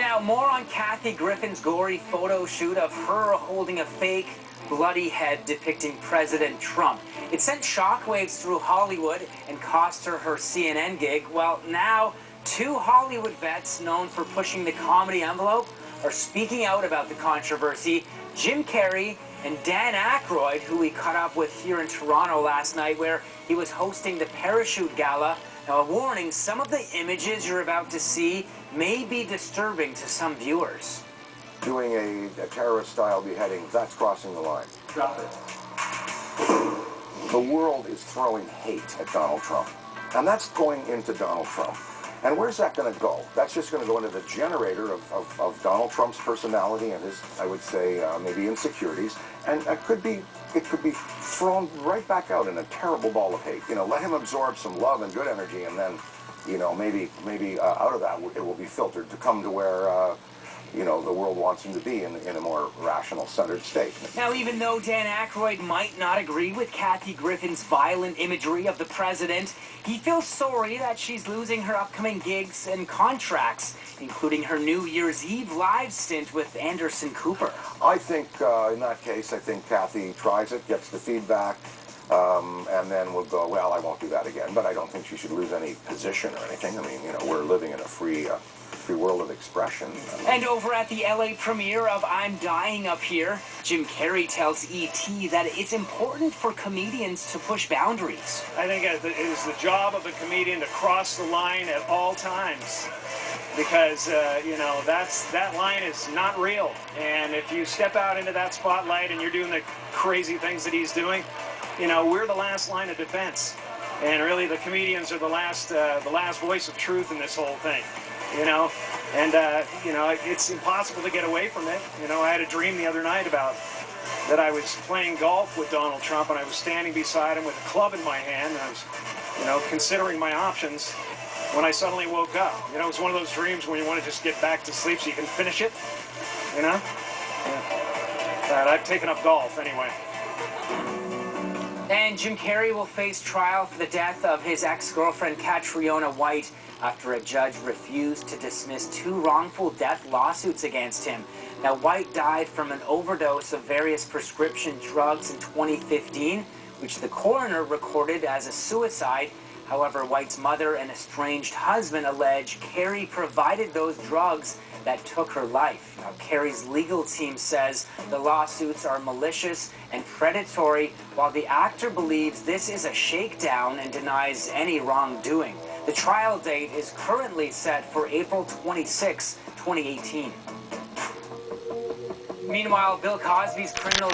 Now, more on Kathy Griffin's gory photo shoot of her holding a fake bloody head depicting President Trump. It sent shockwaves through Hollywood and cost her her CNN gig. Well, now, two Hollywood vets known for pushing the comedy envelope are speaking out about the controversy. Jim Carrey and Dan Ayroyd, who we caught up with here in Toronto last night, where he was hosting the Parachute Gala. Now, a warning, some of the images you're about to see may be disturbing to some viewers. Doing a terrorist-style beheading, that's crossing the line. Drop it. The world is throwing hate at Donald Trump, and that's going into Donald Trump. And where's that going to go? That's just going to go into the generator of Donald Trump's personality and his, I would say, maybe insecurities. And it could be thrown right back out in a terrible ball of hate. You know, let him absorb some love and good energy, and then, you know, maybe out of that it will be filtered to come to where, you know, the world wants him to be in a more rational, centered state. Now, even though Dan Ayroyd might not agree with Kathy Griffin's violent imagery of the president, he feels sorry that she's losing her upcoming gigs and contracts, including her New Year's Eve live stint with Anderson Cooper. I think, in that case, I think Kathy tries it, gets the feedback, and then we'll go, well, I won't do that again. But I don't think she should lose any position or anything. I mean, you know, we're living in a free world of expression. And over at the LA premiere of I'm Dying Up Here, Jim Carrey tells E.T. that it's important for comedians to push boundaries. I think it is the job of a comedian to cross the line at all times, because you know, that line is not real. And if you step out into that spotlight and you're doing the crazy things that he's doing, you know, we're the last line of defense, and really the comedians are the last voice of truth in this whole thing. You know, and you know, it's impossible to get away from it. You know, I had a dream the other night about that I was playing golf with Donald Trump, and I was standing beside him with a club in my hand, and I was, you know, considering my options when I suddenly woke up. You know, it was one of those dreams when you want to just get back to sleep so you can finish it, you know? Yeah. I've taken up golf anyway. And Jim Carrey will face trial for the death of his ex-girlfriend Catriona White after a judge refused to dismiss two wrongful death lawsuits against him. Now, White died from an overdose of various prescription drugs in 2015, which the coroner recorded as a suicide. However, White's mother and estranged husband allege Carrey provided those drugs that took her life. Now, Carrey's legal team says the lawsuits are malicious and predatory, while the actor believes this is a shakedown and denies any wrongdoing. The trial date is currently set for April 26, 2018. Meanwhile, Bill Cosby's criminal